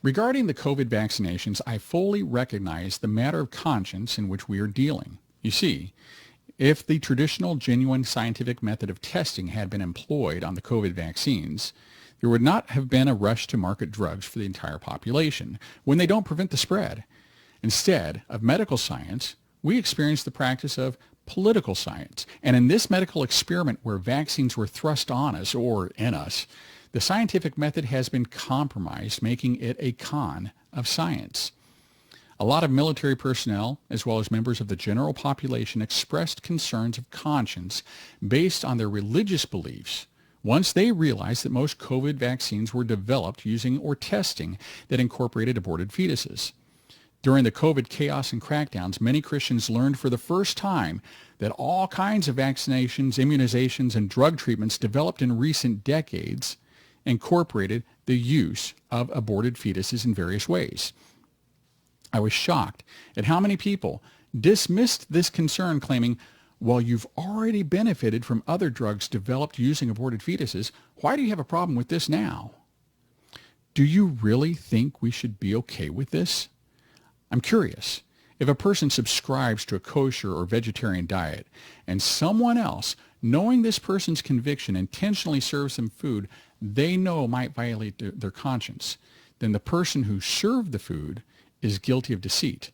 Regarding the COVID vaccinations, I fully recognize the matter of conscience in which we are dealing. You see, if the traditional, genuine scientific method of testing had been employed on the COVID vaccines, there would not have been a rush to market drugs for the entire population when they don't prevent the spread. Instead of medical science, we experienced the practice of political science. And in this medical experiment where vaccines were thrust on us or in us, the scientific method has been compromised, making it a con of science. A lot of military personnel, as well as members of the general population, expressed concerns of conscience based on their religious beliefs once they realized that most COVID vaccines were developed using or testing that incorporated aborted fetuses. During the COVID chaos and crackdowns, many Christians learned for the first time that all kinds of vaccinations, immunizations, and drug treatments developed in recent decades incorporated the use of aborted fetuses in various ways. I was shocked at how many people dismissed this concern, claiming, well, you've already benefited from other drugs developed using aborted fetuses. Why do you have a problem with this now? Do you really think we should be okay with this? I'm curious. If a person subscribes to a kosher or vegetarian diet and someone else, knowing this person's conviction, intentionally serves them food they know might violate their conscience, then the person who served the food is guilty of deceit.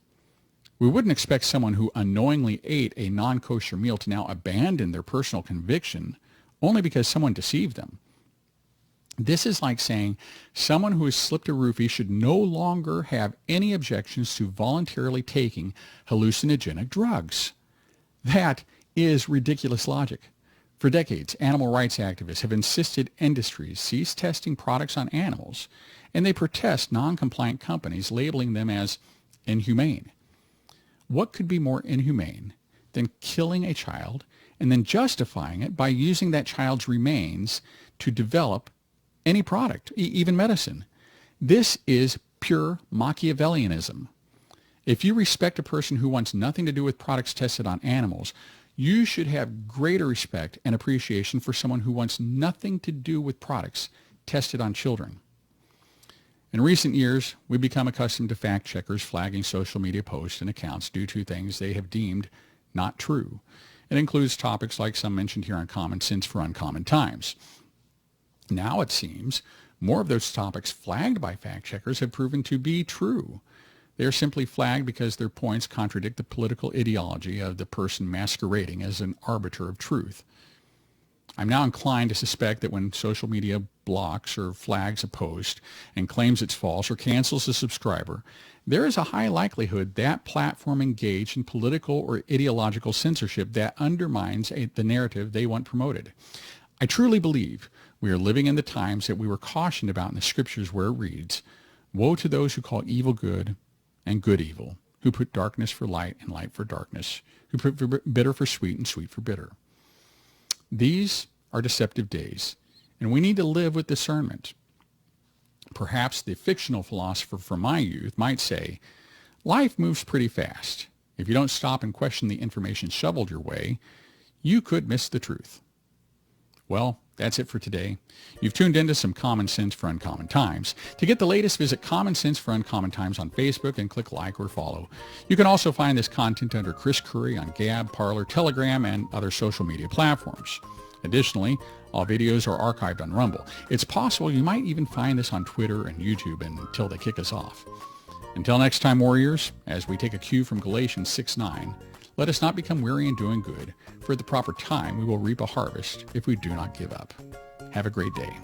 We wouldn't expect someone who unknowingly ate a non-kosher meal to now abandon their personal conviction only because someone deceived them. This is like saying someone who has slipped a roofie should no longer have any objections to voluntarily taking hallucinogenic drugs. That is ridiculous logic. For decades, animal rights activists have insisted industries cease testing products on animals, and they protest non-compliant companies labeling them as inhumane. What could be more inhumane than killing a child and then justifying it by using that child's remains to develop any product, even medicine? This is pure Machiavellianism. If you respect a person who wants nothing to do with products tested on animals, you should have greater respect and appreciation for someone who wants nothing to do with products tested on children. In recent years, we've become accustomed to fact checkers flagging social media posts and accounts due to things they have deemed not true. It includes topics like some mentioned here on Common Sense for Uncommon Times. Now it seems more of those topics flagged by fact checkers have proven to be true. They are simply flagged because their points contradict the political ideology of the person masquerading as an arbiter of truth. I'm now inclined to suspect that when social media blocks or flags a post and claims it's false or cancels a subscriber, there is a high likelihood that platform engaged in political or ideological censorship that undermines the narrative they want promoted. I truly believe we are living in the times that we were cautioned about in the scriptures, where it reads, "Woe to those who call evil good and good evil, who put darkness for light and light for darkness, who put bitter for sweet and sweet for bitter." These are deceptive days, and we need to live with discernment. Perhaps the fictional philosopher from my youth might say, life moves pretty fast. If you don't stop and question the information shoveled your way, you could miss the truth. Well, that's it for today. You've tuned into some Common Sense for Uncommon Times. To get the latest, visit Common Sense for Uncommon Times on Facebook and click like or follow. You can also find this content under Chris Curry on Gab, Parler, Telegram, and other social media platforms. Additionally, all videos are archived on Rumble. It's possible you might even find this on Twitter and YouTube until they kick us off. Until next time, warriors, as we take a cue from Galatians 6:9, let us not become weary in doing good, for at the proper time we will reap a harvest if we do not give up. Have a great day.